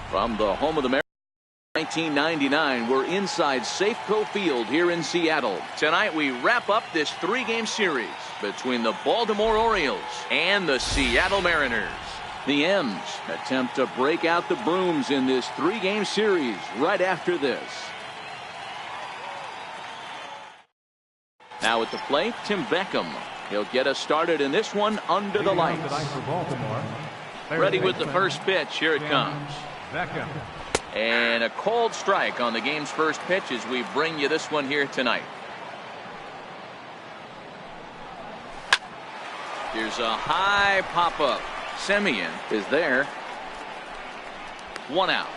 From the home of the Mariners, 1999, we're inside Safeco Field here in Seattle. Tonight we wrap up this three-game series between the Baltimore Orioles and the Seattle Mariners. The M's attempt to break out the brooms in this three-game series right after this. Now at the plate, Tim Beckham. He'll get us started in this one under the lights. Ready with the first pitch. Here it comes. And a called strike on the game's first pitch as we bring you this one here tonight. Here's a high pop-up. Semien is there. 1 out.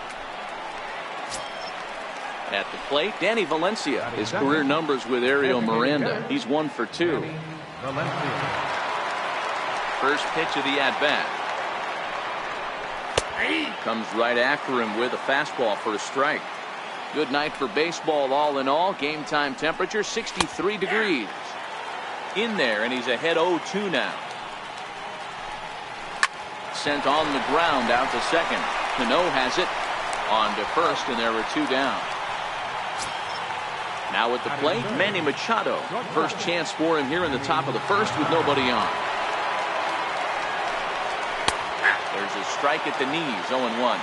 At the plate, Danny Valencia. His career numbers with Ariel Miranda. He's 1 for 2. First pitch of the at-bat. Comes right after him with a fastball for a strike. Good night for baseball all in all. Game time temperature 63 degrees. In there, and he's ahead 0-2 now. Sent on the ground out to second. Cano has it on to first, and there were 2 down. Now at the plate, Manny Machado. First chance for him here in the top of the first with nobody on. There's a strike at the knees, 0-1.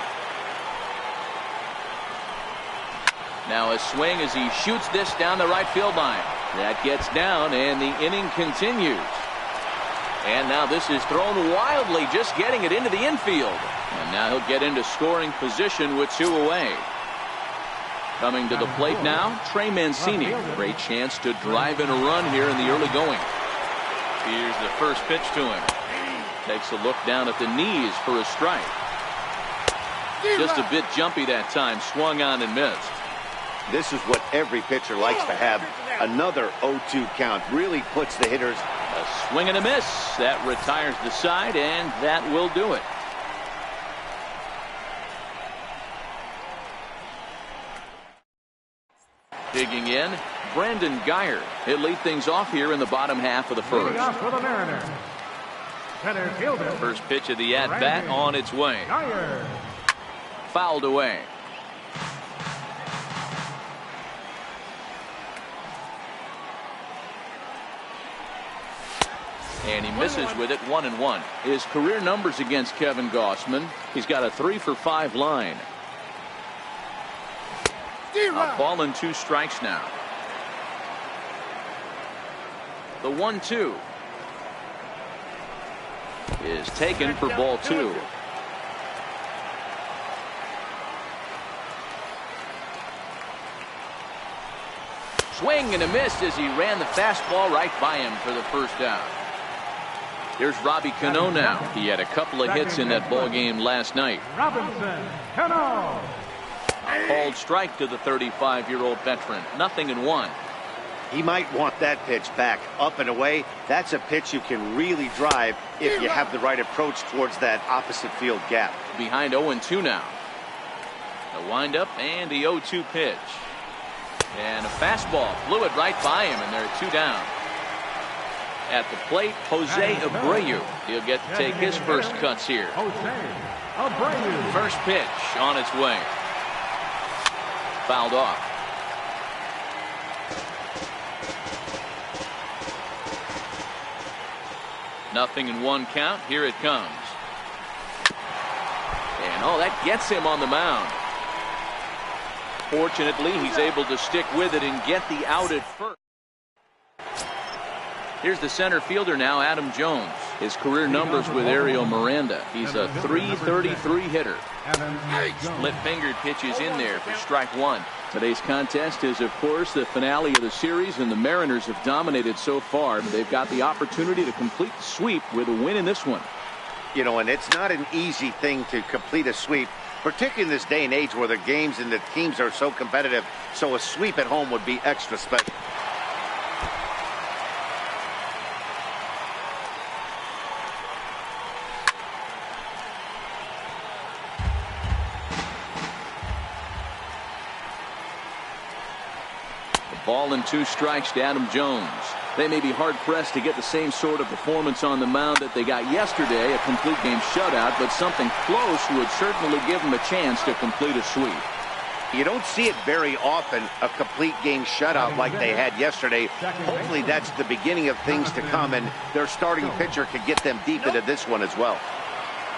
Now a swing as he shoots this down the right field line. That gets down, and the inning continues. And now this is thrown wildly, just getting it into the infield. And now he'll get into scoring position with 2 away. Coming to the plate now, Trey Mancini. Great chance to drive in a run here in the early going. Here's the first pitch to him. Takes a look down at the knees for a strike. Just a bit jumpy that time. Swung on and missed. This is what every pitcher likes to have. Another 0-2 count really puts the hitters. A swing and a miss. That retires the side, and that will do it. Digging in, Brandon Guyer. He'll lead things off here in the bottom half of the first. First pitch of the at-bat on its way. Fouled away. And he misses with it, 1-1. His career numbers against Kevin Gausman. He's got a 3 for 5 line. A ball and 2 strikes now. The 1-2 is taken for ball 2. Swing and a miss as he ran the fastball right by him for the first out. Here's Robbie Cano now. He had a couple of hits in that ball game last night. Robinson Cano. Called strike to the 35-year-old veteran. 0-1. He might want that pitch back. Up and away. That's a pitch you can really drive if you have the right approach towards that opposite field gap. Behind 0-2 now. The windup and the 0-2 pitch. And a fastball. Blew it right by him, and there are 2 down. At the plate, Jose Abreu. He'll get to take his first cuts here. First pitch on its way. Fouled off. Nothing in 1 count. Here it comes. And that gets him on the mound. Fortunately, he's able to stick with it and get the out at first. Here's the center fielder now, Adam Jones. His career numbers with Ariel Miranda. He's a .333 hitter. Split-fingered pitches in there for strike 1. Today's contest is, of course, the finale of the series, and the Mariners have dominated so far. They've got the opportunity to complete the sweep with a win in this one. You know, and it's not an easy thing to complete a sweep, particularly in this day and age where the games and the teams are so competitive. So a sweep at home would be extra special. The ball and 2 strikes to Adam Jones. They may be hard-pressed to get the same sort of performance on the mound that they got yesterday, a complete game shutout, but something close would certainly give them a chance to complete a sweep. You don't see it very often, a complete game shutout like they had yesterday. Hopefully that's the beginning of things to come, and their starting pitcher could get them deep into this one as well.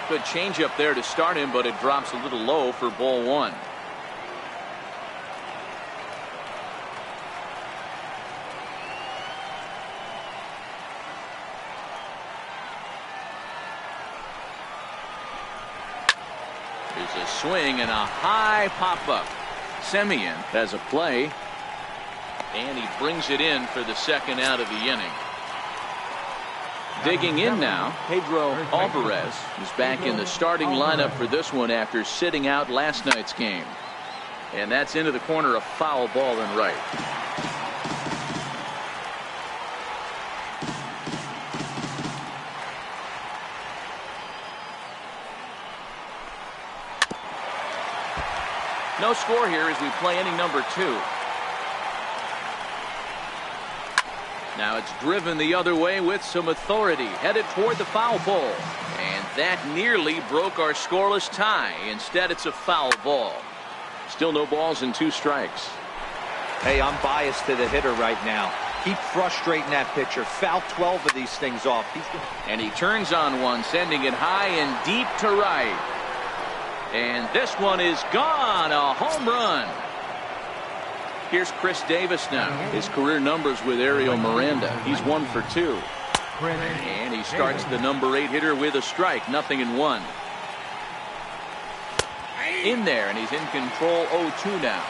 Good changeup there to start him, but it drops a little low for ball 1. There's a swing and a high pop-up. Semien has a play, and he brings it in for the second out of the inning. Digging in now, Pedro Alvarez is back in the starting lineup for this one after sitting out last night's game. And that's into the corner, a foul ball in right. No score here as we play inning number 2. Now it's driven the other way with some authority, headed toward the foul pole. And that nearly broke our scoreless tie. Instead, it's a foul ball. Still no balls and 2 strikes. Hey, I'm biased to the hitter right now. Keep frustrating that pitcher. Foul 12 of these things off. And he turns on one, sending it high and deep to right. And this one is gone, a home run. Here's Chris Davis now. His career numbers with Ariel Miranda. He's 1 for 2. And he starts the number 8 hitter with a strike, 0-1. In there, and he's in control 0-2 now.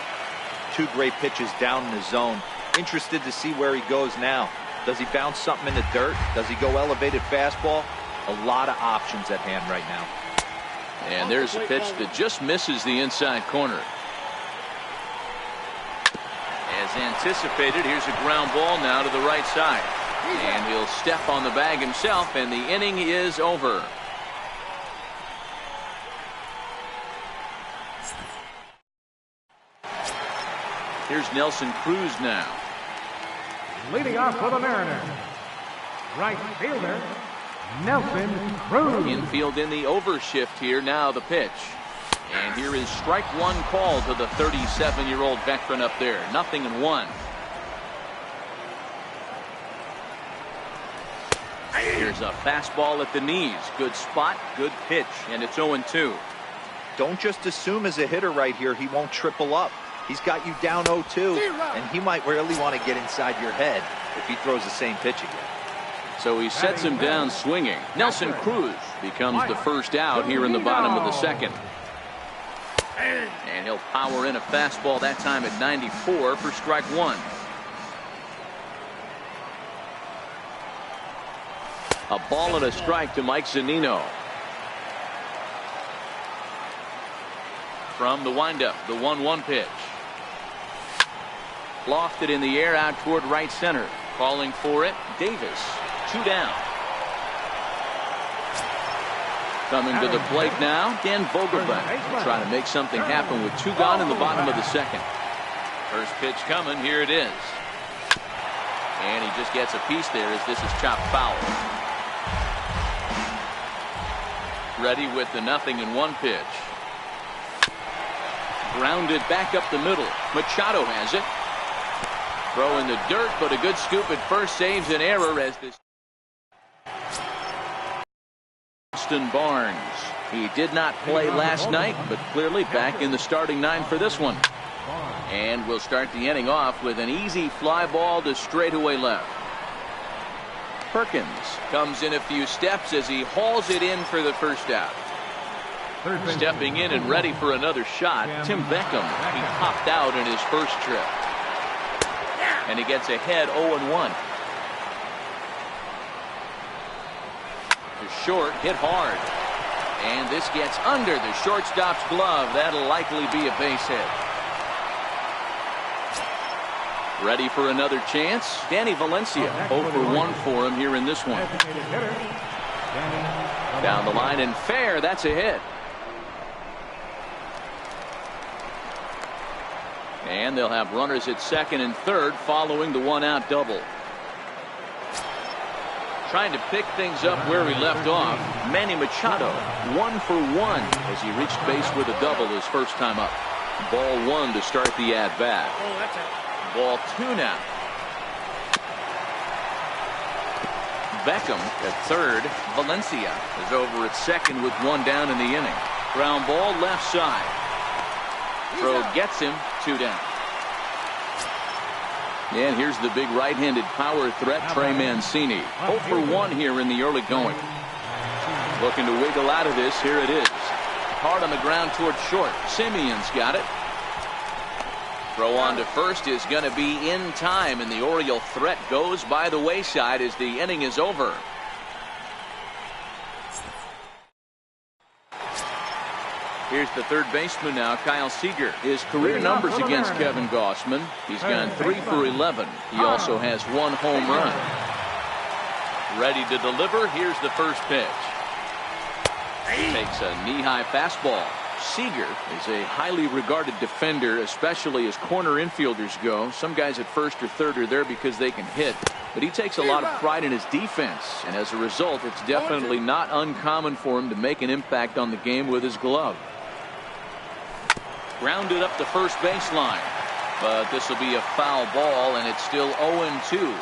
2 great pitches down in the zone. Interested to see where he goes now. Does he bounce something in the dirt? Does he go elevated fastball? A lot of options at hand right now. And there's a pitch that just misses the inside corner. As anticipated, here's a ground ball now to the right side. And he'll step on the bag himself, and the inning is over. Here's Nelson Cruz now. Leading off for the Mariners, right fielder, Nelson Cruz. Infield in the overshift here. Now the pitch. And here is strike 1 call to the 37-year-old veteran up there. 0-1. Here's a fastball at the knees. Good spot, good pitch, and it's 0-2. Don't just assume as a hitter right here he won't triple up. He's got you down 0-2, and he might really want to get inside your head if he throws the same pitch again. So he sets him down swinging. Nelson Cruz becomes the first out here in the bottom of the second. And he'll power in a fastball that time at 94 for strike 1. A ball and a strike to Mike Zunino. From the windup, the 1-1 pitch. Lofted in the air out toward right center. Calling for it, Davis. 2 down. Coming to the plate now, Dan Vogelbach trying to make something happen with 2 gone in the bottom of the second. First pitch coming, here it is. And he just gets a piece there as this is chopped foul. Ready with the 0-1 pitch. Grounded back up the middle. Machado has it. Throw in the dirt, but a good scoop at first saves an error as this. Austin Barnes. He did not play last night, but clearly back in the starting 9 for this one. And we'll start the inning off with an easy fly ball to straightaway left. Perkins comes in a few steps as he hauls it in for the first out. Stepping in and ready for another shot, Tim Beckham. He popped out in his first trip. And he gets ahead 0-1. The short hit hard. And this gets under the shortstop's glove. That'll likely be a base hit. Ready for another chance. Danny Valencia 0 for 1 for him here in this one. Down the line and fair. That's a hit. And they'll have runners at second and third following the one-out double. Trying to pick things up where he left off. Manny Machado 1 for 1 as he reached base with a double his first time up. Ball 1 to start the at-bat. Ball 2 now. Beckham at third. Valencia is over at second with one down in the inning. Ground ball left side. Throw gets him, 2 down. And here's the big right-handed power threat, Trey Mancini. 0 for 1 here in the early going. Looking to wiggle out of this. Here it is. Hard on the ground towards short. Simeon's got it. Throw on to first is going to be in time, and the Oriole threat goes by the wayside as the inning is over. Here's the third baseman now, Kyle Seager. His career numbers against Kevin Gossman. He's gone 3 for 11. He also has 1 home run. Ready to deliver. Here's the first pitch. Takes a knee-high fastball. Seager is a highly regarded defender, especially as corner infielders go. Some guys at first or third are there because they can hit, but he takes a lot of pride in his defense, and as a result, it's definitely not uncommon for him to make an impact on the game with his glove. Grounded up the first baseline, but this will be a foul ball, and it's still 0-2.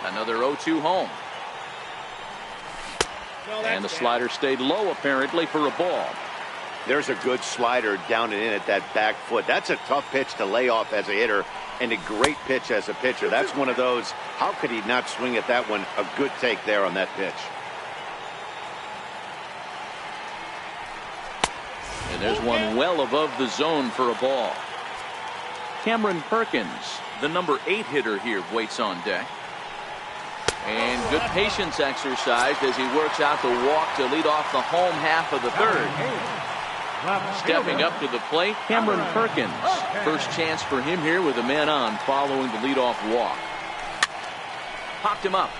Another 0-2 home. And the slider stayed low apparently for a ball. There's a good slider down and in at that back foot. That's a tough pitch to lay off as a hitter, and a great pitch as a pitcher. That's one of those, how could he not swing at that one? A good take there on that pitch. And there's one well above the zone for a ball. Cameron Perkins, the number 8 hitter here, waits on deck. And good patience exercised as he works out the walk to lead off the home half of the third. Stepping up to the plate, Cameron Perkins. First chance for him here with a man on following the leadoff walk. Popped him up.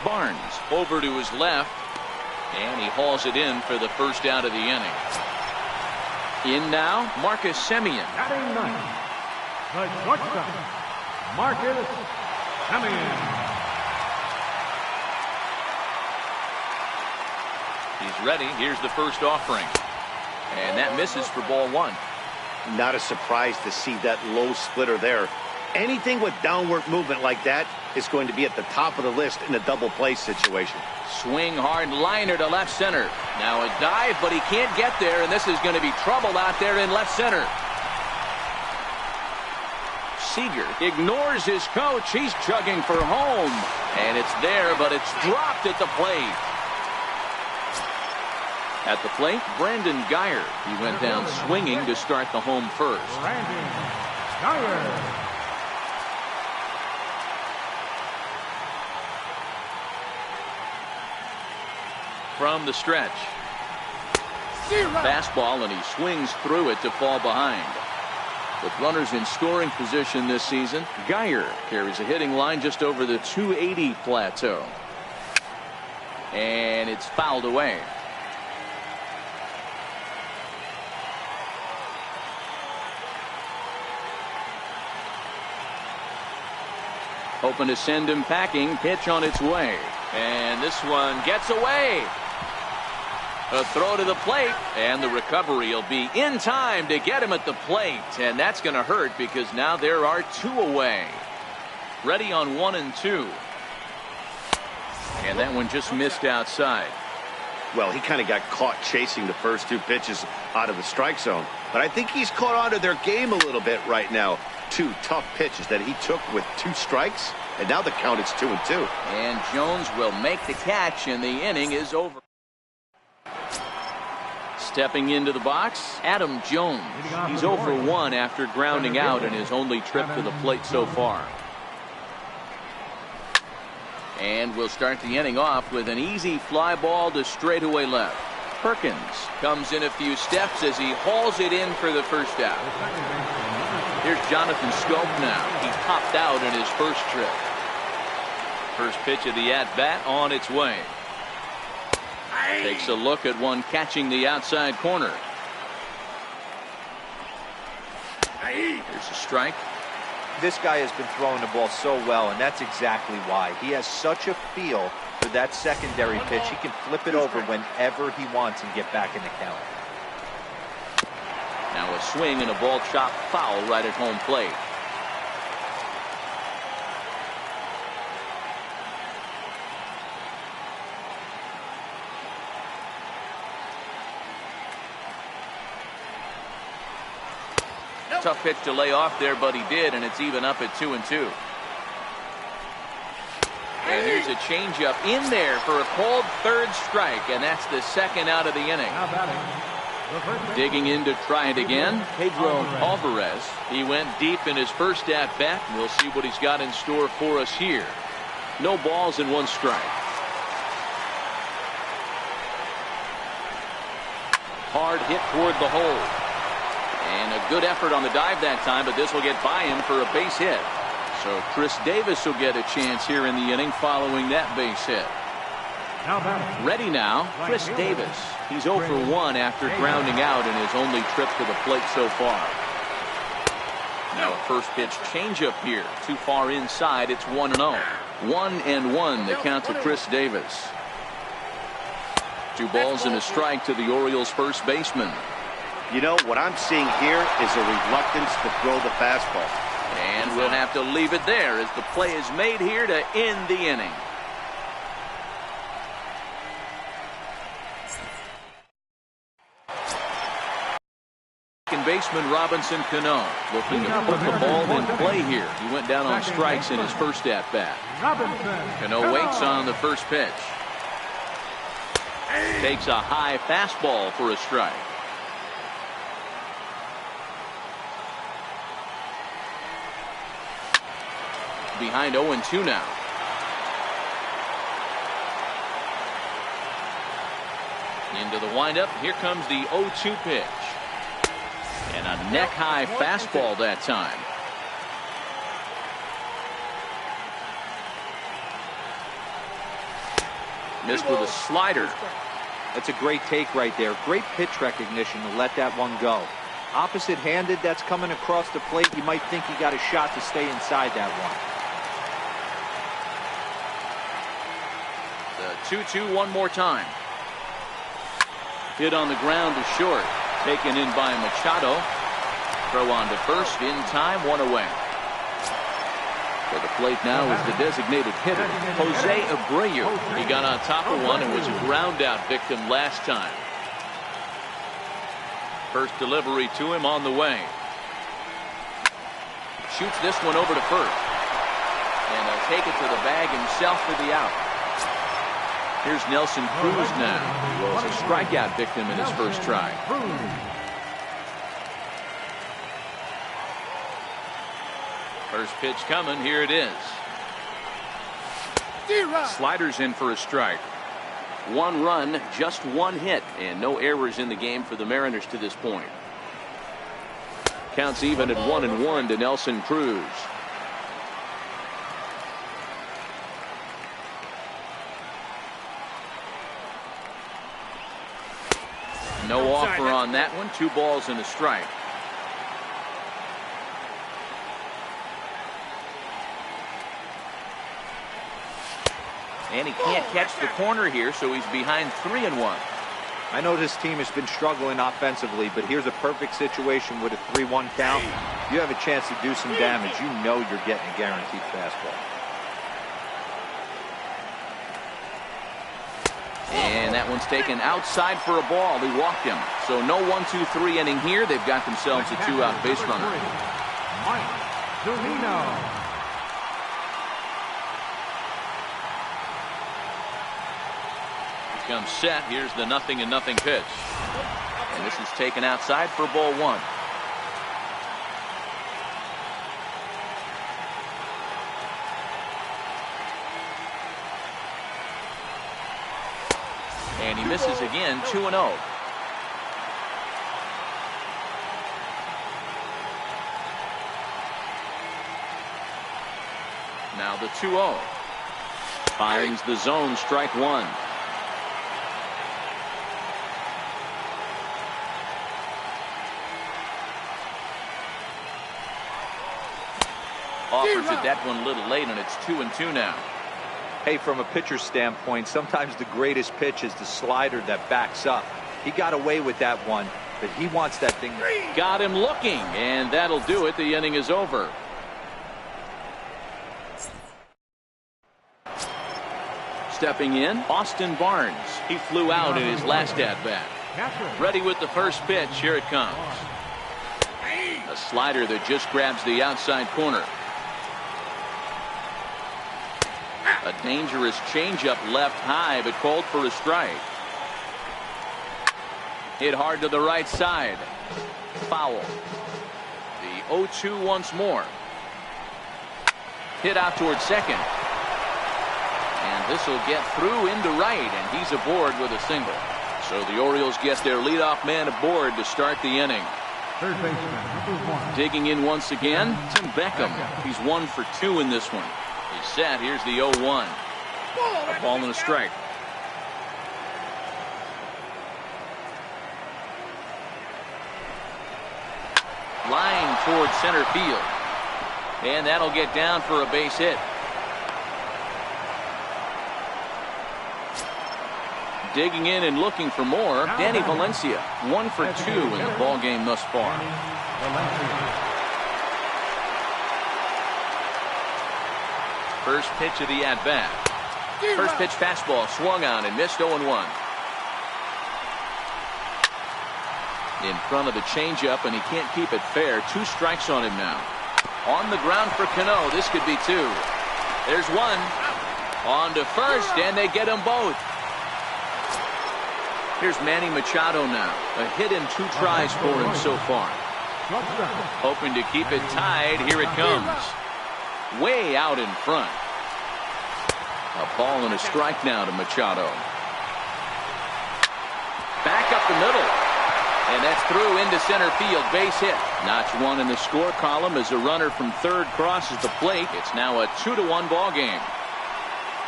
Barnes over to his left, and he hauls it in for the first out of the inning. In now, Marcus Semien. Batting ninth, the shortstop, Marcus Semien. He's ready. Here's the first offering. And that misses for ball 1. Not a surprise to see that low splitter there. Anything with downward movement like that is going to be at the top of the list in a double play situation. Swing hard liner to left center. Now a dive, but he can't get there, and this is going to be trouble out there in left center. Seager ignores his coach. He's chugging for home. And it's there, but it's dropped at the plate. At the plate, Brandon Guyer. He went down swinging to start the home first. Brandon Guyer. From the stretch. Fastball, and he swings through it to fall behind. With runners in scoring position this season, Guyer carries a hitting line just over the 280 plateau. And it's fouled away. Hoping to send him packing. Pitch on its way. And this one gets away. A throw to the plate, and the recovery will be in time to get him at the plate. And that's going to hurt because now there are 2 away. Ready on 1 and 2. And that one just missed outside. Well, he kind of got caught chasing the first 2 pitches out of the strike zone. But I think he's caught on to their game a little bit right now. 2 tough pitches that he took with 2 strikes, and now the count is 2-2. And Jones will make the catch, and the inning is over. Stepping into the box, Adam Jones. He's 0 for 1 after grounding out in his only trip to the plate so far. And we'll start the inning off with an easy fly ball to straightaway left. Perkins comes in a few steps as he hauls it in for the first out. Here's Jonathan Scope now. He popped out in his first trip. First pitch of the at-bat on its way. Takes a look at one catching the outside corner. Here's a strike. This guy has been throwing the ball so well, and that's exactly why. He has such a feel for that secondary pitch. He can flip it over whenever he wants and get back in the count. Now a swing and a ball chopped foul right at home plate. Tough pitch to lay off there, but he did, and it's even up at 2-2. And here's a changeup in there for a called third strike, and that's the second out of the inning. Digging in to try it again, Pedro Alvarez. He went deep in his first at-bat. We'll see what he's got in store for us here. No balls and one strike. Hard hit toward the hole. And a good effort on the dive that time, but this will get by him for a base hit. So Chris Davis will get a chance here in the inning following that base hit. Ready now, Chris Davis. He's 0 for 1 after grounding out in his only trip to the plate so far. Now a first pitch changeup here. Too far inside. It's 1-0. 1-1 the count to Chris Davis. 2 balls and a strike to the Orioles first baseman. You know, what I'm seeing here is a reluctance to throw the fastball. And we'll have to leave it there as the play is made here to end the inning. Second baseman Robinson Cano looking to put the ball in play here. He went down on strikes in his first at-bat. Cano waits on the first pitch. Takes a high fastball for a strike. Behind 0-2 now. Into the windup. Here comes the 0-2 pitch. And a neck-high fastball that time. Missed with a slider. That's a great take right there. Great pitch recognition to let that one go. Opposite-handed, that's coming across the plate. You might think he got a shot to stay inside that one. The 2-2 one more time. Hit on the ground to short. Taken in by Machado. Throw on to first in time, 1 away. For the plate now is the designated hitter, Jose Abreu. He got on top of one and was a ground out victim last time. First delivery to him on the way. Shoots this one over to first. And he'll take it to the bag himself for the out. Here's Nelson Cruz now. He was a strikeout victim in his first try. First pitch coming. Here it is. Sliders in for a strike. 1 run, just 1 hit, and no errors in the game for the Mariners to this point. Counts even at 1-1 to Nelson Cruz. No offer on that one. 2 balls and a strike. And he can't catch the corner here, so he's behind 3-1. I know this team has been struggling offensively, but here's a perfect situation with a 3-1 count. You have a chance to do some damage. You know you're getting a guaranteed fastball. And that one's taken outside for a ball. He walked him. So no 1-2-3 inning here. They've got themselves a 2-out base runner. Comes set. Here's the 0-0 pitch. And this is taken outside for ball 1. And he misses again. 2-0. Now the 2-0. Finds the zone. Strike 1. Offers it that one a little late, and it's 2-2 now. Hey, from a pitcher's standpoint, sometimes the greatest pitch is the slider that backs up. He got away with that one, but he wants that thing. Got him looking, and that'll do it. The inning is over. Stepping in, Austin Barnes. He flew out in his last at-bat. Ready with the first pitch. Here it comes. A slider that just grabs the outside corner. A dangerous changeup left high, but called for a strike. Hit hard to the right side. Foul. The 0-2 once more. Hit out towards second. And this will get through into right, and he's aboard with a single. So the Orioles get their leadoff man aboard to start the inning. Third baseman, number 1. Digging in once again, Tim Beckham. He's 1 for 2 in this one. He's set. Here's the 0-1. A ball and a strike. Lying towards center field. And that'll get down for a base hit. Digging in and looking for more, Danny Valencia. 1 for 2 in the ball game thus far. First pitch of the at-bat. First pitch fastball swung on and missed 0-1. In front of the changeup, and he can't keep it fair. 2 strikes on him now. On the ground for Cano. This could be 2. There's 1. On to first, and they get them both. Here's Manny Machado now. A hit in 2 tries for him so far. Hoping to keep it tied. Here it comes. Way out in front. A ball and a strike now to Machado. Back up the middle. And that's through into center field. Base hit. Notch 1 in the score column as a runner from third crosses the plate. It's now a 2-1 ball game.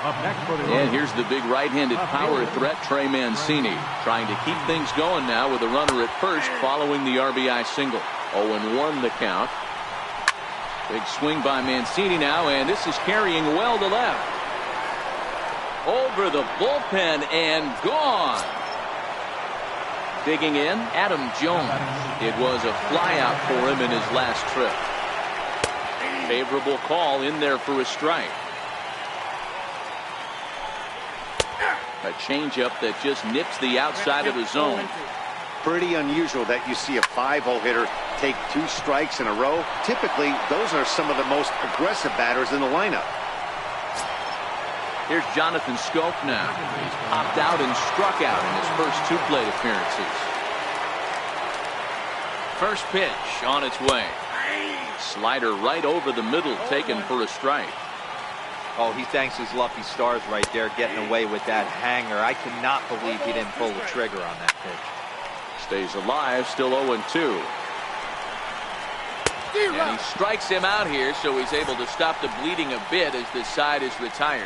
And here's the big right-handed power threat, Trey Mancini, trying to keep things going now with a runner at first following the RBI single. 0-1 the count. Big swing by Mancini now, and this is carrying well to left. Over the bullpen and gone. Digging in, Adam Jones. It was a flyout for him in his last trip. Favorable call in there for a strike. A changeup that just nips the outside of the zone. Pretty unusual that you see a 5-hole hitter take 2 strikes in a row. Typically, those are some of the most aggressive batters in the lineup. Here's Jonathan Scope now. He's popped out and struck out in his first 2 plate appearances. First pitch on its way. Slider right over the middle, taken for a strike. Oh, he thanks his lucky stars right there, getting away with that hanger. I cannot believe he didn't pull the trigger on that pitch. Stays alive, still 0-2. And he strikes him out here, so he's able to stop the bleeding a bit as this side is retired.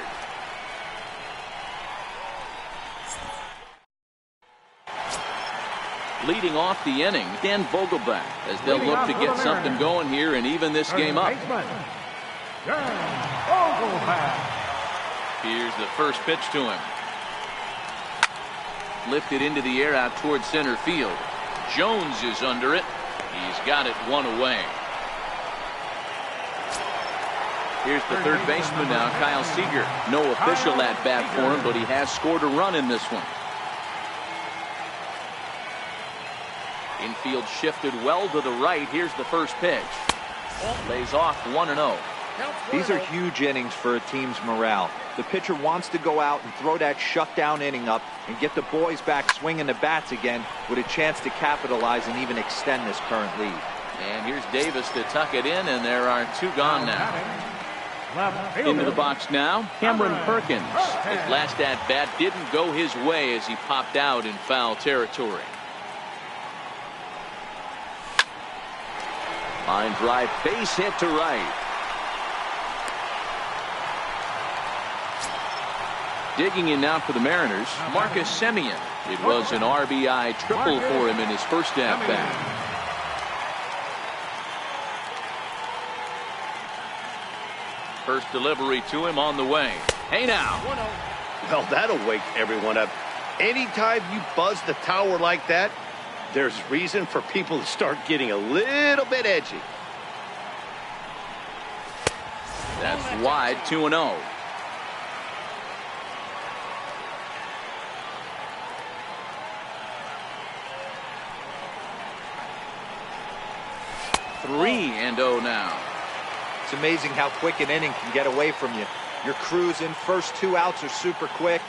Leading off the inning, Dan Vogelbach, as they'll look to get something going here and even this game up. Here's the first pitch to him. Lifted into the air out towards center field. Jones is under it. He's got it 1 away. Here's the third baseman now, Kyle Seager. No official at bat for him, but he has scored a run in this one. Infield shifted well to the right. Here's the first pitch. Lays off 1-0. These are huge innings for a team's morale. The pitcher wants to go out and throw that shutdown inning up and get the boys back swinging the bats again with a chance to capitalize and even extend this current lead. And here's Davis to tuck it in, and there are 2 gone now. Into the box now, Cameron Perkins. His last at-bat didn't go his way as he popped out in foul territory. Line drive, base hit to right. Digging in now for the Mariners, Marcus Semien. It was an RBI triple for him in his first at-bat. First delivery to him on the way. Hey now. Well, that'll wake everyone up. Anytime you buzz the tower like that, there's reason for people to start getting a little bit edgy. That's wide, 2-0. Three and 0 now. It's amazing how quick an inning can get away from you. You're cruising, first 2 outs are super quick.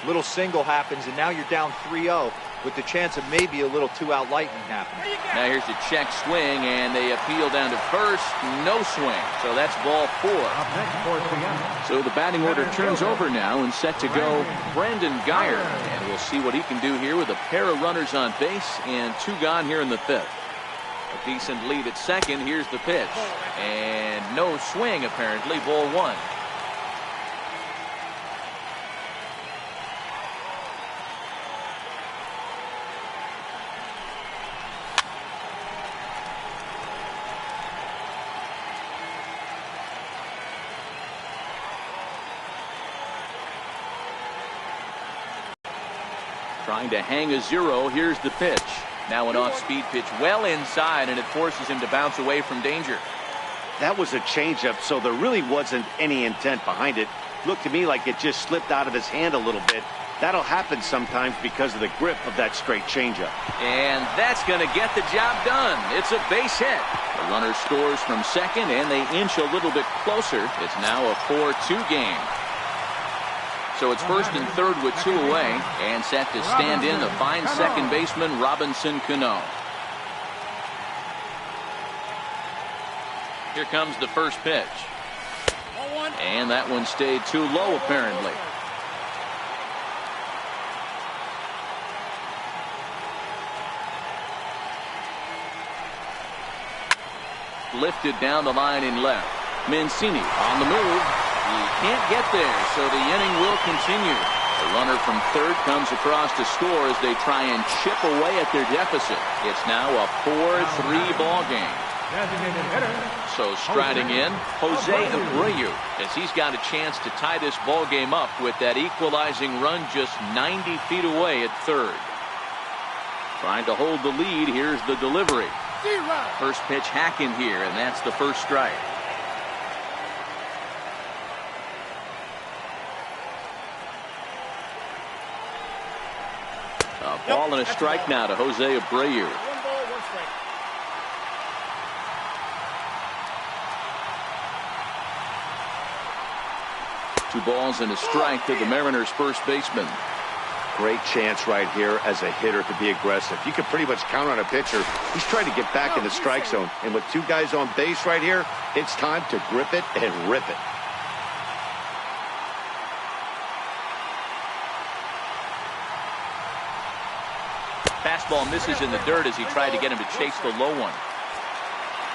Little single happens, and now you're down 3-0 with the chance of maybe a little 2-out lightning happening. Now here's the check swing, and they appeal down to first. No swing, so that's ball 4. So the batting order turns over now and set to go Brandon Guyer. And we'll see what he can do here with a pair of runners on base and 2 gone here in the 5th. A decent lead at second. Here's the pitch. And no swing, apparently. Ball 1. Trying to hang a 0. Here's the pitch. Now an off-speed pitch well inside, and it forces him to bounce away from danger. That was a changeup, so there really wasn't any intent behind it. Looked to me like it just slipped out of his hand a little bit. That'll happen sometimes because of the grip of that straight changeup. And that's going to get the job done. It's a base hit. The runner scores from second, and they inch a little bit closer. It's now a 4-2 game. So it's first and third with 2 away, and set to stand in the fine second baseman Robinson Cano. Here comes the first pitch. And that one stayed too low, apparently. Lifted down the line in left. Mancini on the move. He can't get there, so the inning will continue. The runner from third comes across to score as they try and chip away at their deficit. It's now a 4-3 ball game. So striding in, Jose Abreu, as he's got a chance to tie this ball game up with that equalizing run just 90 feet away at third. Trying to hold the lead. Here's the delivery. First pitch hacking here, and that's the first strike. A ball and a strike now to Jose Abreu. 1 ball, 1 strike. Two balls and a strike to the Mariners' first baseman. Great chance right here as a hitter to be aggressive. You can pretty much count on a pitcher. He's trying to get back in the strike zone. And with 2 guys on base right here, it's time to grip it and rip it. Fastball misses in the dirt as he tried to get him to chase the low one.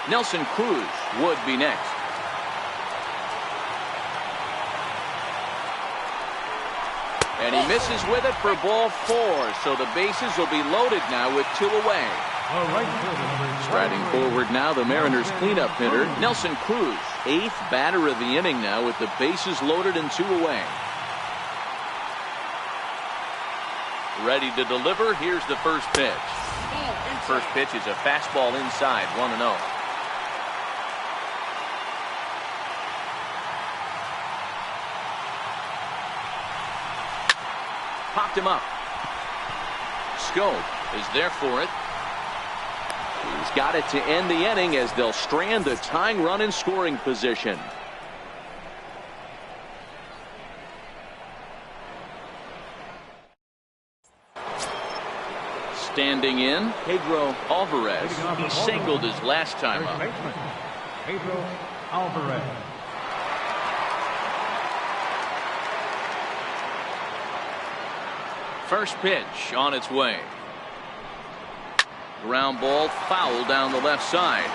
Nelson Cruz would be next. And he misses with it for ball 4. So the bases will be loaded now with 2 away. Striding forward now, the Mariners cleanup hitter, Nelson Cruz. 8th batter of the inning now with the bases loaded and 2 away. Ready to deliver. Here's the first pitch. First pitch is a fastball inside, 1-0. Popped him up. Scope is there for it. He's got it to end the inning as they'll strand the tying run in scoring position. Standing in, Pedro Alvarez. He singled his last time up. Pedro Alvarez. First pitch on its way. Ground ball foul down the left side.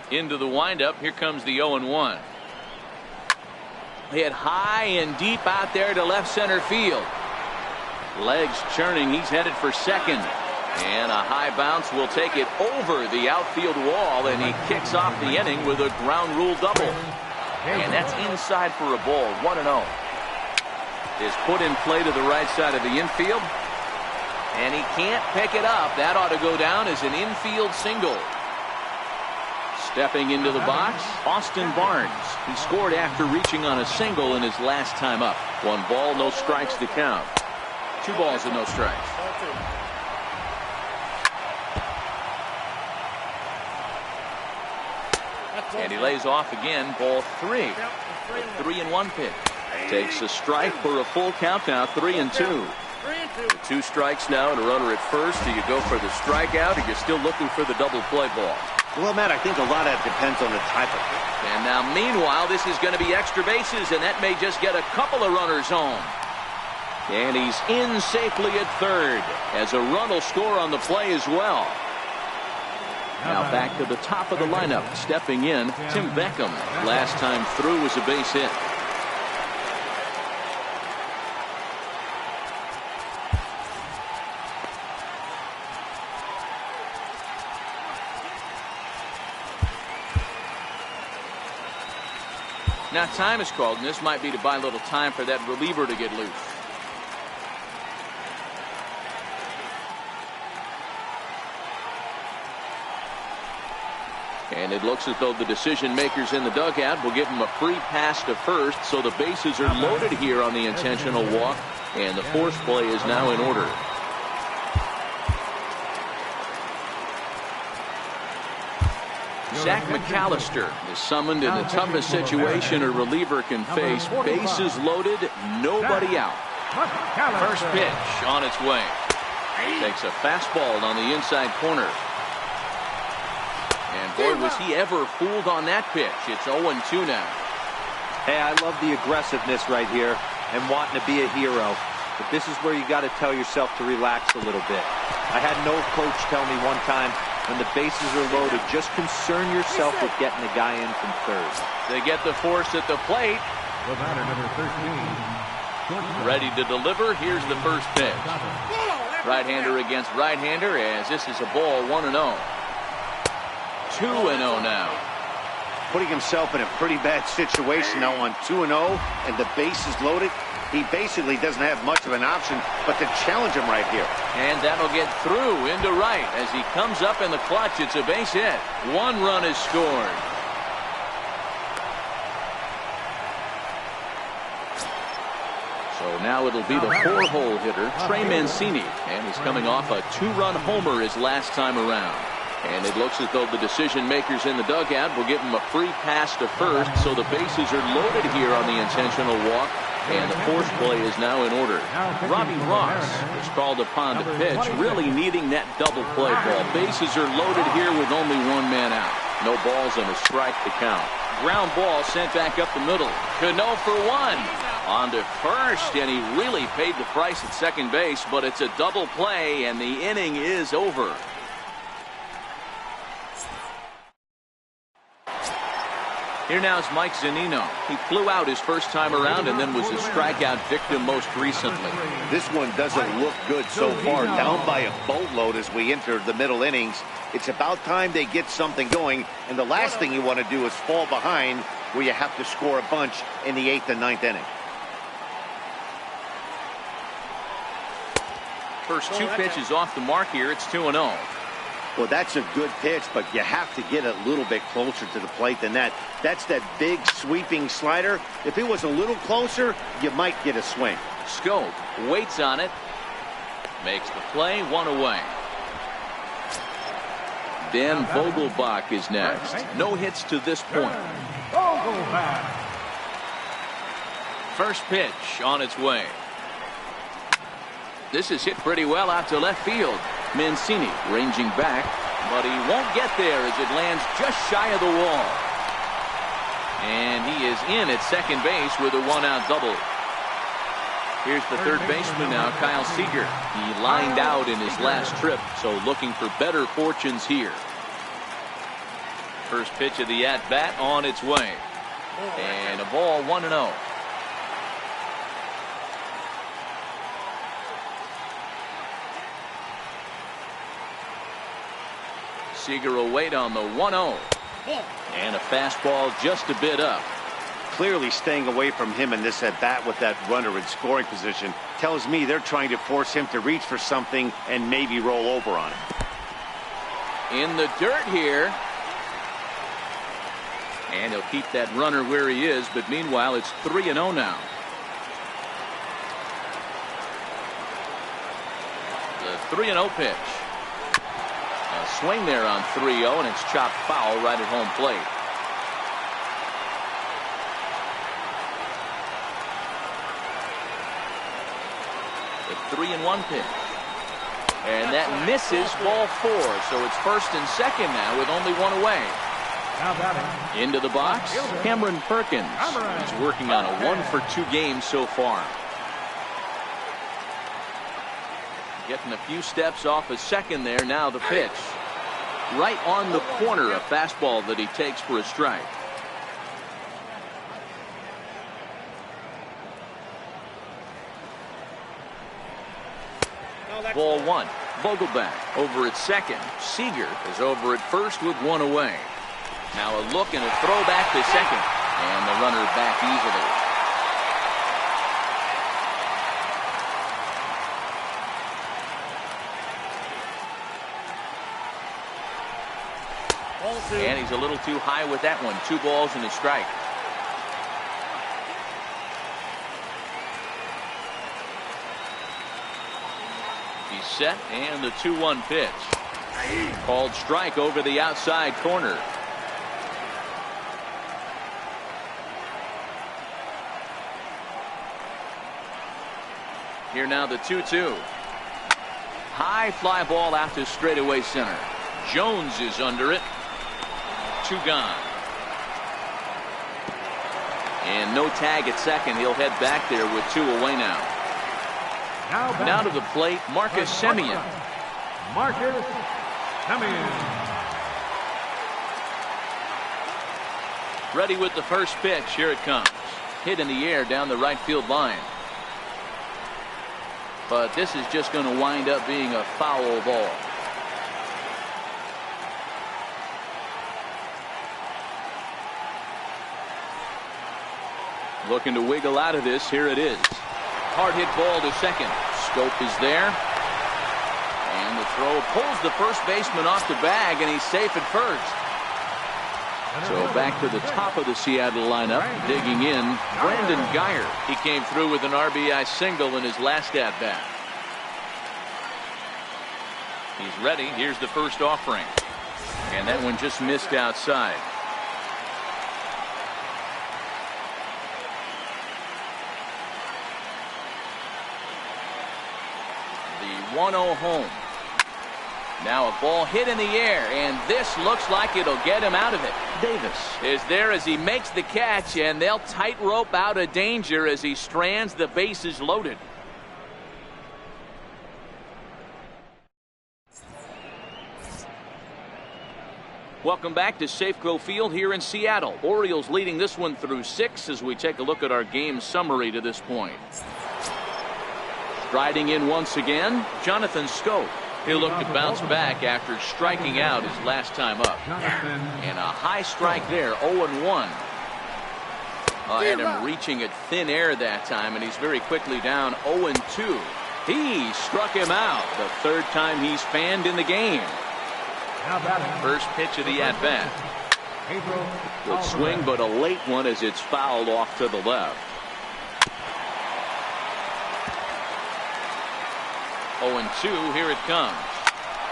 Into the windup. Here comes the 0-1. Hit high and deep out there to left center field. Legs churning. He's headed for second. And a high bounce will take it over the outfield wall, and he kicks off the inning with a ground rule double. And that's inside for a ball. 1-0. Is put in play to the right side of the infield. And he can't pick it up. That ought to go down as an infield single. Stepping into the box, Austin Barnes. He scored after reaching on a single in his last time up. 1 ball, no strikes to count. 2 balls and no strikes. And he lays off again. Ball 3. A 3-1 pitch. Takes a strike for a full count now. 3-2. 2 strikes now and a runner at first. Do you go for the strikeout, or you're still looking for the double play ball? Well, Matt, I think a lot of that depends on the type of pitch. And now, meanwhile, this is going to be extra bases, and that may just get a couple of runners home. And he's in safely at third, as a run will score on the play as well. Now back to the top of the lineup. Stepping in, Tim Beckham. Last time through was a base hit. Now time is called, and this might be to buy a little time for that reliever to get loose. And it looks as though the decision makers in the dugout will give him a free pass to first, so the bases are loaded here on the intentional walk, and the force play is now in order. Zach McAllister is summoned in the toughest situation a reliever can face. Bases loaded, nobody out. First pitch on its way. Takes a fastball on the inside corner. And boy, was he ever fooled on that pitch. It's 0-2 now. Hey, I love the aggressiveness right here and wanting to be a hero. But this is where you got to tell yourself to relax a little bit. I had no coach tell me one time, when the bases are loaded, just concern yourself with getting the guy in from third. They get the force at the plate. The batter, number 13. Ready to deliver. Here's the first pitch. Right-hander against right-hander, as this is a ball. 1-0. 2-0 now. Putting himself in a pretty bad situation now on 2-0, and the bases loaded. He basically doesn't have much of an option but to challenge him right here. And that'll get through into right. As he comes up in the clutch, it's a base hit. 1 run is scored. So now it'll be the 4-hole hitter, Trey Mancini. And he's coming off a 2-run homer his last time around. And it looks as though the decision makers in the dugout will give him a free pass to first, so the bases are loaded here on the intentional walk, and the force play is now in order. Robbie Ross is called upon to pitch, really needing that double play ball. Bases are loaded here with only 1 man out. No balls and a strike to count. Ground ball sent back up the middle. Cano for 1. On to first, and he really paid the price at second base, but it's a double play, and the inning is over. Here now is Mike Zunino. He flew out his first time around and then was a strikeout victim most recently. This one doesn't look good so far. Down by a boatload as we enter the middle innings. It's about time they get something going, and the last thing you want to do is fall behind where you have to score a bunch in the 8th and 9th inning. First 2 pitches off the mark here. It's 2-0. Well, that's a good pitch, but you have to get a little bit closer to the plate than that. That's that big sweeping slider. If it was a little closer, you might get a swing. Scope waits on it. Makes the play. 1 away. Dan Vogelbach is next. No hits to this point. First pitch on its way. This is hit pretty well out to left field. Mancini ranging back, but he won't get there as it lands just shy of the wall. And he is in at second base with a 1-out double. Here's the third baseman now, Kyle Seager. He lined out in his last trip, so looking for better fortunes here. First pitch of the at-bat on its way. And a ball. 1-0. Seager will wait on the 1-0. And a fastball just a bit up. Clearly staying away from him in this at bat with that runner in scoring position tells me they're trying to force him to reach for something and maybe roll over on it. In the dirt here. And he'll keep that runner where he is, but meanwhile it's 3-0 now. The 3-0 pitch. A swing there on 3-0, and it's chopped foul right at home plate. The 3-1 pitch. And that misses, ball 4. So it's first and second now with only one away. Into the box, Cameron Perkins. He's working on a 1-for-2 game so far. Getting a few steps off a second there. Now the pitch. Right on the corner, a fastball that he takes for a strike. Ball 1. Vogelback over at second. Seager is over at first with one away. Now a look and a throw back to second. And the runner back easily. And he's a little too high with that one. 2 balls and a strike. He's set, and the 2-1 pitch. Called strike over the outside corner. Here now the 2-2. High fly ball out to straightaway center. Jones is under it. 2 gone. And no tag at second. He'll head back there with 2 away now. Now to the plate, Marcus Semien. Marcus Semien. Ready with the first pitch. Here it comes. Hit in the air down the right field line. But this is just going to wind up being a foul ball. Looking to wiggle out of this. Here it is. Hard hit ball to second. Scope is there. And the throw pulls the first baseman off the bag, and he's safe at first. So back to the top of the Seattle lineup. Digging in, Brandon Guyer. He came through with an RBI single in his last at bat. He's ready. Here's the first offering. And that one just missed outside. The 1-0 home. Now a ball hit in the air, and this looks like it'll get him out of it. Davis is there as he makes the catch, and they'll tightrope out of danger as he strands the bases loaded. Welcome back to Safeco Field here in Seattle. Orioles leading this one through 6 as we take a look at our game summary to this point. Striding in once again, Jonathan Scope. He'll look to bounce back after striking out his last time up. And a high strike there, 0-1. And him reaching at thin air that time, and he's very quickly down 0-2. He struck him out the 3rd time he's fanned in the game. First pitch of the at-bat. Good swing, but a late one as it's fouled off to the left. 0-2, here it comes.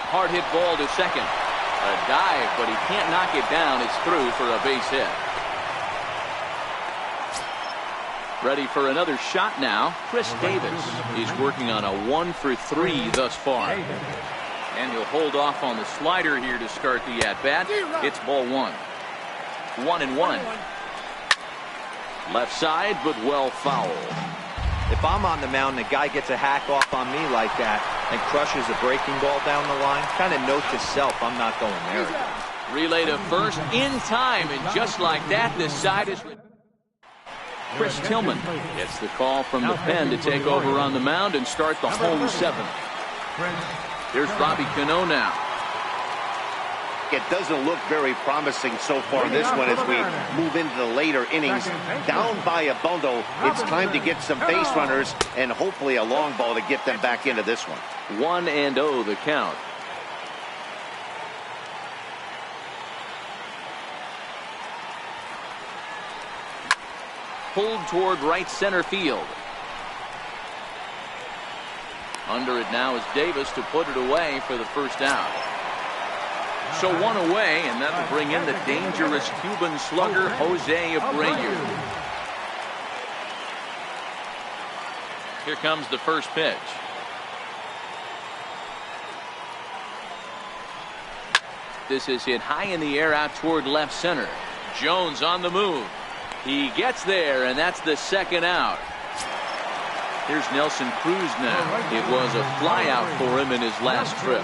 Hard hit ball to second. A dive, but he can't knock it down. It's through for a base hit. Ready for another shot now. Chris Davis. He's working on a 1-for-3 thus far. And he'll hold off on the slider here to start the at-bat. It's ball 1. 1-1. Left side, but well fouled. If I'm on the mound, the guy gets a hack off on me like that and crushes a breaking ball down the line, kind of note to self, I'm not going there again. Relay to first in time, and just like that, this side is... Chris Tillman gets the call from the pen to take over on the mound and start the home 7th. Here's Robbie Cano now. it doesn't look very promising so far in this one as we move into the later innings. Down by a bundle, it's time to get some base runners and hopefully a long ball to get them back into this one. 1-0 the count. Pulled toward right center field. Under it now is Davis to put it away for the first out. So one away, and that will bring in the dangerous Cuban slugger Jose Abreu. Here comes the first pitch. This is hit high in the air out toward left center. Jones on the move. He gets there, and that's the second out. Here's Nelson Cruz now. It was a fly out for him in his last trip.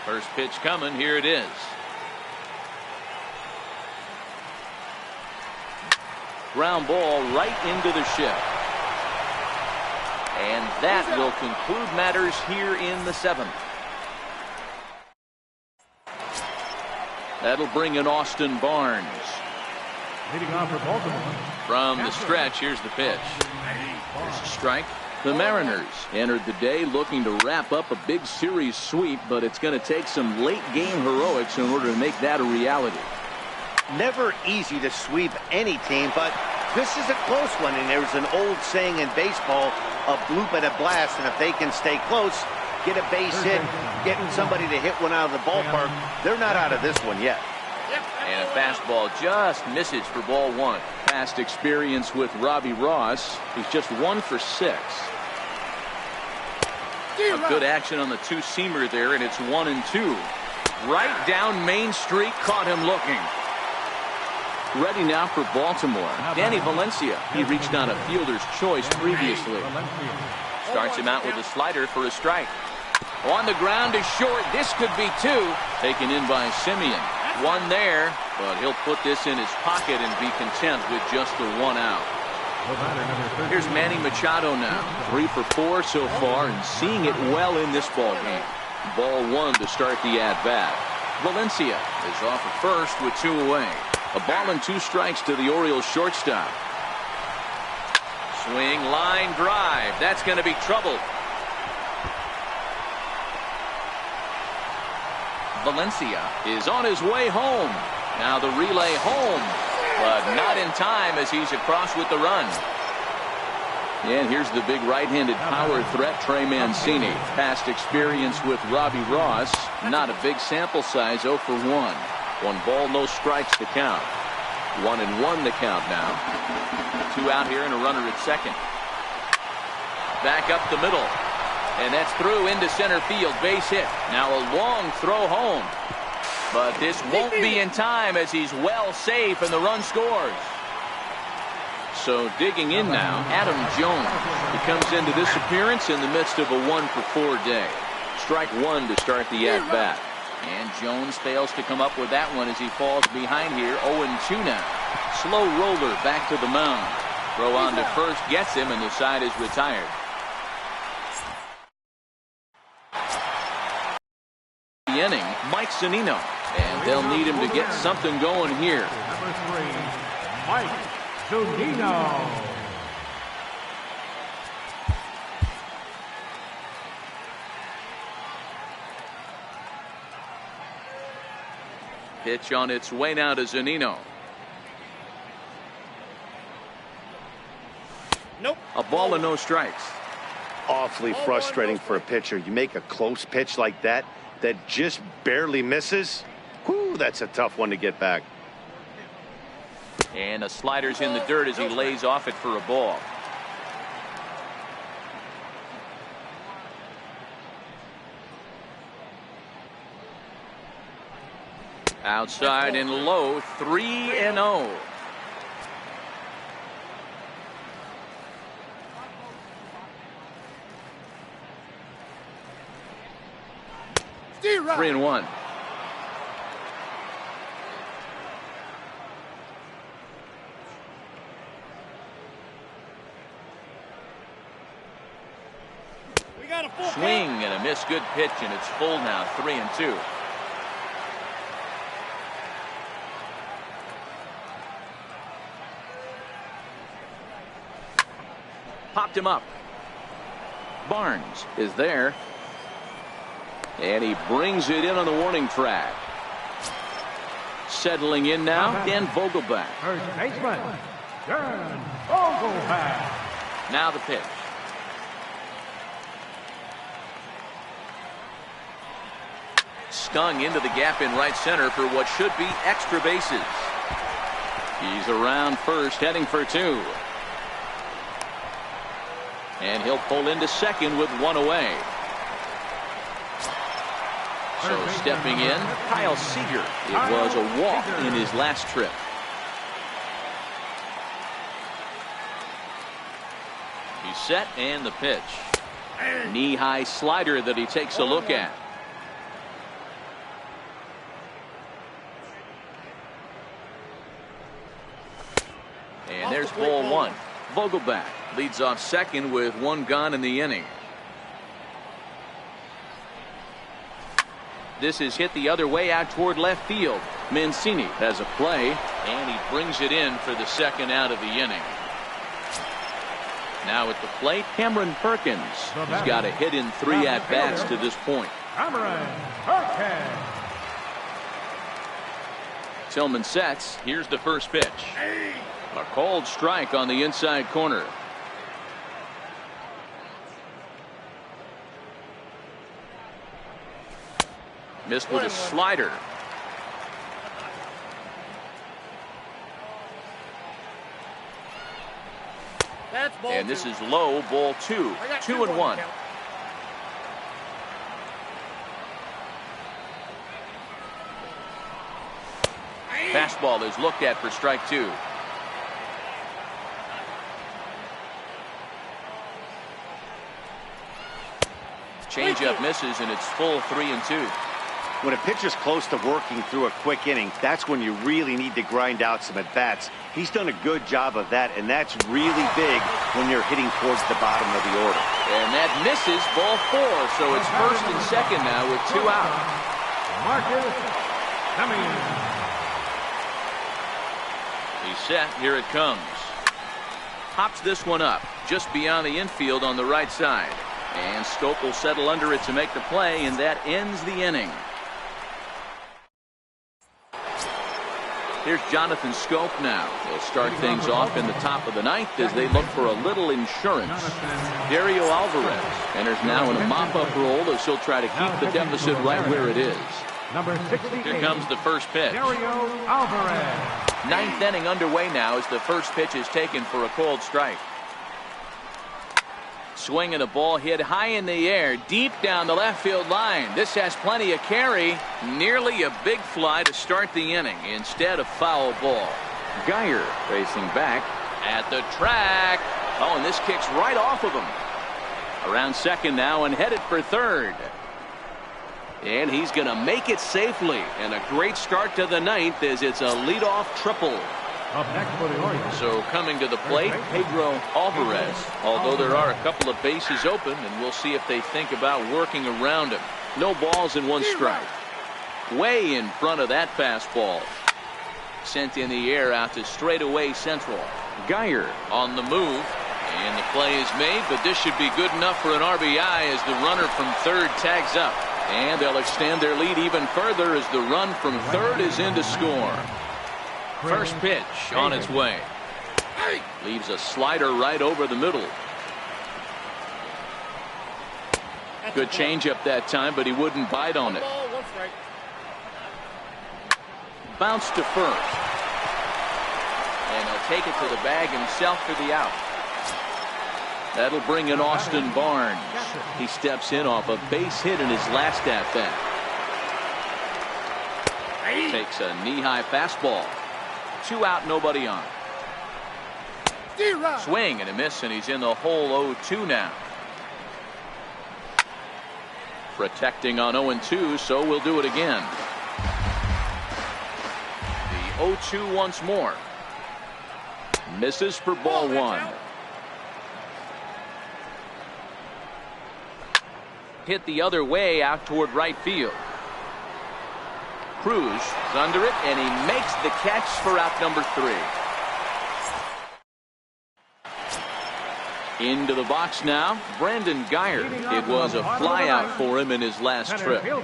First pitch coming. Here it is. Ground ball right into the shift. And that will conclude matters here in the seventh. That'll bring in Austin Barnes. Leading off for Baltimore. From the stretch, here's the pitch. There's a strike. The Mariners entered the day looking to wrap up a big series sweep, but it's going to take some late game heroics in order to make that a reality. Never easy to sweep any team, but this is a close one, and there's an old saying in baseball, a bloop and a blast, and if they can stay close, get a base hit, getting somebody to hit one out of the ballpark, they're not out of this one yet. And a fastball just misses for ball one. Past experience with Robbie Ross. He's just 1 for 6. A good action on the two-seamer there, and it's 1-2. Right down Main Street, caught him looking. Ready now for Baltimore. Danny Valencia. He reached on a fielder's choice previously. Starts him out with a slider for a strike. On the ground is short. This could be 2. Taken in by Simeon. 1 there, but he'll put this in his pocket and be content with just the 1 out. Here's Manny Machado now. 3 for 4 so far and seeing it well in this ball game. Ball 1 to start the at-bat. Valencia is off at first with 2 away. A ball and 2 strikes to the Orioles shortstop. Swing, line drive. That's going to be trouble. Valencia is on his way home. Now the relay home, but not in time as he's across with the run. And here's the big right-handed power threat, Trey Mancini. Past experience with Robbie Ross. Not a big sample size, 0 for 1. 1 ball, no strikes to count. 1-1 the count now. 2 out here and a runner at second. Back up the middle. And that's through into center field. Base hit. Now a long throw home. But this won't be in time as he's well safe and the run scores. So digging in now, Adam Jones. He comes into this appearance in the midst of a 1 for 4 day. Strike 1 to start the at-bat. And Jones fails to come up with that one as he falls behind here. 0-2 now. Slow roller back to the mound. Throw on to first gets him, and the side is retired. The inning, Mike Zunino. And they'll need him to get something going here. Number 3, Mike Zunino. Pitch on its way now to Zunino. Nope. A ball and no strikes. Awfully frustrating for a pitcher. You make a close pitch like that just barely misses. Whew, that's a tough one to get back. And a slider's in the dirt as he lays off it for a ball. Outside and low, 3-0. Right. 3-1. Swing and a miss. Good pitch, and it's full now. 3-2. Popped him up. Barnes is there. And he brings it in on the warning track. Settling in now, Dan Vogelback. First baseman, Dan Vogelback. Now the pitch. Stung into the gap in right center for what should be extra bases. He's around first, heading for 2. And he'll pull into second with 1 away. So stepping in, Kyle Seager. It was a walk in his last trip. He's set, and the pitch. Knee-high slider that he takes a look at. And there's ball 1. Vogelback leads off second with 1 gone in the inning. This is hit the other way out toward left field. Mancini has a play, and he brings it in for the second out of the inning. Now at the plate, Cameron Perkins. He's got a hit in 3 at-bats to this point. Cameron Perkins. Tillman sets. Here's the first pitch. A called strike on the inside corner. Missed with a slider. And this is low, ball 2. 2-1. Fastball is looked at for strike 2. Changeup misses, and it's full 3-2. When a pitcher's close to working through a quick inning, that's when you really need to grind out some at-bats. He's done a good job of that, and that's really big when you're hitting towards the bottom of the order. And that misses, ball 4, so it's first and second now with 2 out. Marcus Semien. He's set. Here it comes. Hops this one up just beyond the infield on the right side. And Stoke will settle under it to make the play, and that ends the inning. Here's Jonathan Scope now. They'll start things off in the top of the 9th as they look for a little insurance. Dario Alvarez enters now in a mop-up role as he'll try to keep the deficit right where it is. Number 68. Here comes the first pitch. Dario Alvarez. 9th inning underway now as the first pitch is taken for a called strike. Swing and a ball hit high in the air, deep down the left field line. This has plenty of carry. Nearly a big fly to start the inning instead of foul ball. Geyer racing back at the track. Oh, and this kicks right off of him. Around second now and headed for third. And he's going to make it safely. And a great start to the 9th as it's a leadoff triple. Up next for the Orioles. So coming to the plate, Pedro Alvarez. Although there are a couple of bases open, and we'll see if they think about working around him. No balls and 1 strike. Way in front of that fastball. Sent in the air out to straightaway central. Geyer on the move. And the play is made, but this should be good enough for an RBI as the runner from third tags up. And they'll extend their lead even further as the run from third is in to score. First pitch on its way. Leaves a slider right over the middle. Good changeup that time, but he wouldn't bite on it. Bounce to first. And he'll take it to the bag himself for the out. That'll bring in Austin Barnes. He steps in off a base hit in his last at-bat. Takes a knee-high fastball. 2 out, nobody on. Swing and a miss, and he's in the hole 0-2 now. Protecting on 0-2, so we'll do it again. The 0-2 once more. Misses for ball 1. hit the other way out toward right field. Cruz is under it, and he makes the catch for out number 3. Into the box now, Brandon Guyer. It was a flyout for him in his last trip. And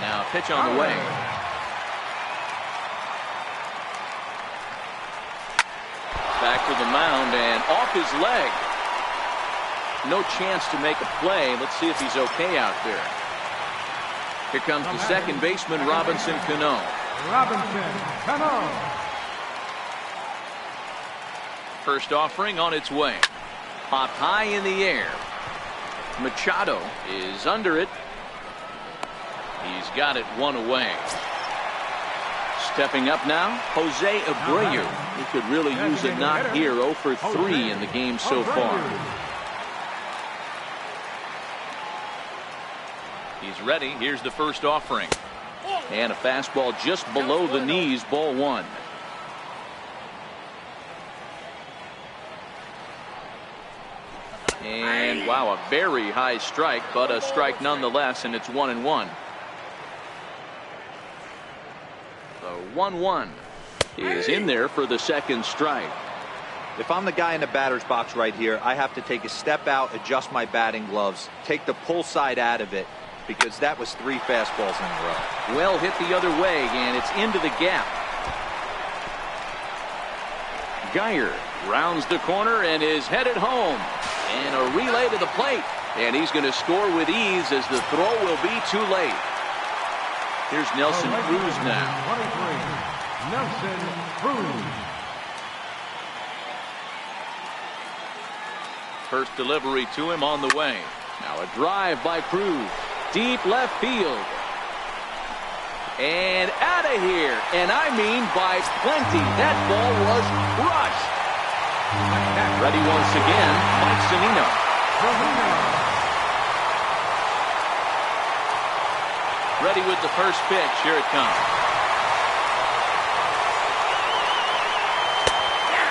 now pitch on the way. Back to the mound and off his leg. No chance to make a play. Let's see if he's okay out there. Here comes the second baseman, Robinson Cano. First offering on its way. Popped high in the air. Machado is under it. He's got it 1 away. Stepping up now, Jose Abreu. He could really use a knock here. 0 for 3 in the game so far. He's ready. Here's the first offering. And a fastball just below the knees, ball 1. And wow, a very high strike, but a strike nonetheless, and it's 1-1. The 1-1 is in there for the second strike. If I'm the guy in the batter's box right here, I have to take a step out, adjust my batting gloves, take the pull side out of it, because that was 3 fastballs in a row. Well hit the other way, and it's into the gap. Guyer rounds the corner and is headed home. And a relay to the plate. And he's going to score with ease as the throw will be too late. Here's Nelson Cruz now. 23, Nelson Cruz. First delivery to him on the way. Now a drive by Cruz. Deep left field. And out of here. And I mean by plenty. That ball was crushed. Ready once again, Mike Zunino. Ready with the first pitch. Here it comes.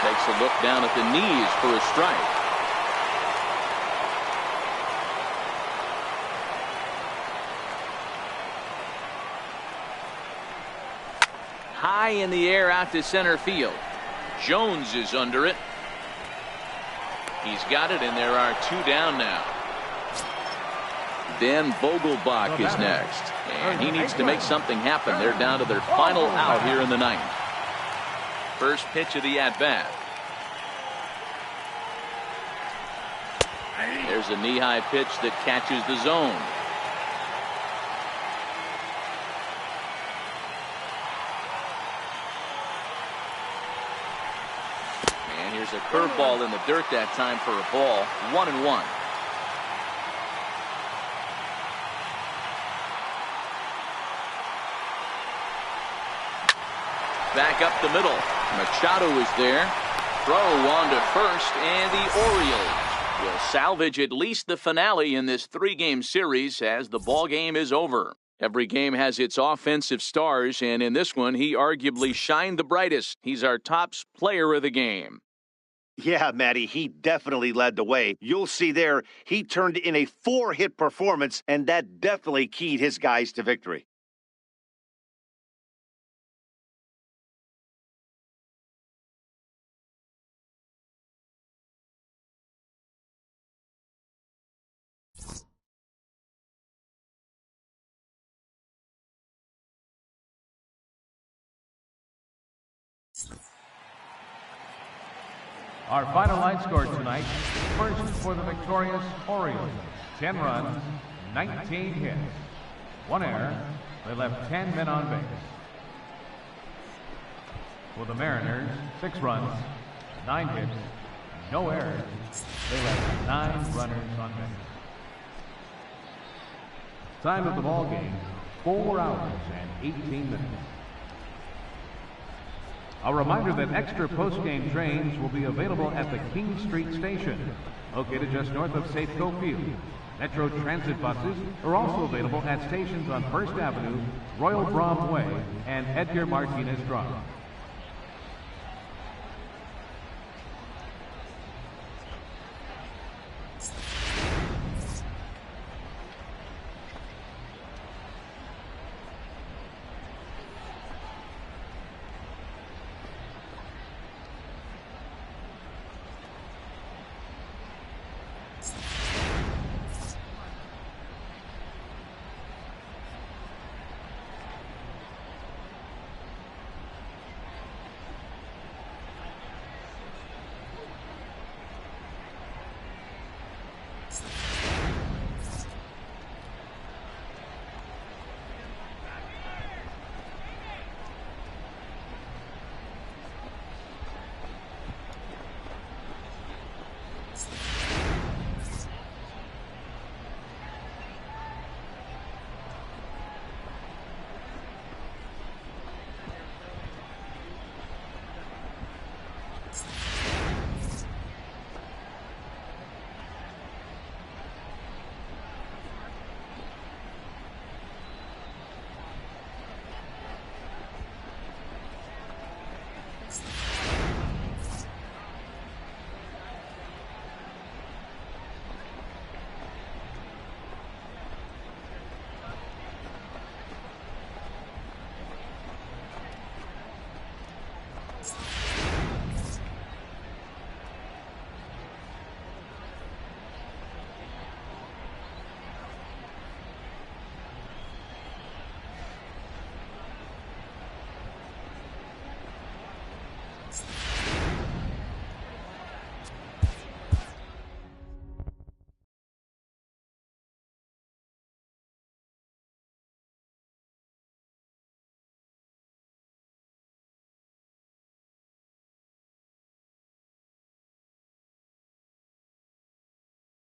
Takes a look down at the knees for a strike. High in the air out to center field. Jones is under it. He's got it, and there are 2 down now. Dan Vogelbach is next, and he needs to make something happen. They're down to their final out here in the 9th. First pitch of the at-bat. There's a knee-high pitch that catches the zone. Here's a curveball in the dirt that time for a ball. 1-1. Back up the middle. Machado is there. Throw on to first, and the Orioles will salvage at least the finale in this 3-game series as the ball game is over. Every game has its offensive stars, and in this one, he arguably shined the brightest. He's our top player of the game. Yeah, Matty, he definitely led the way. You'll see there, he turned in a 4-hit performance, and that definitely keyed his guys to victory. Our final line score tonight, first for the victorious Orioles, 10 runs, 19 hits, 1 error. They left 10 men on base. For the Mariners, 6 runs, 9 hits, no errors. They left 9 runners on base. Time of the ball game, 4 hours and 18 minutes. A reminder that extra post-game trains will be available at the King Street Station, located just north of Safeco Field. Metro Transit buses are also available at stations on First Avenue, Royal Brom Way, and Edgar Martinez Drive.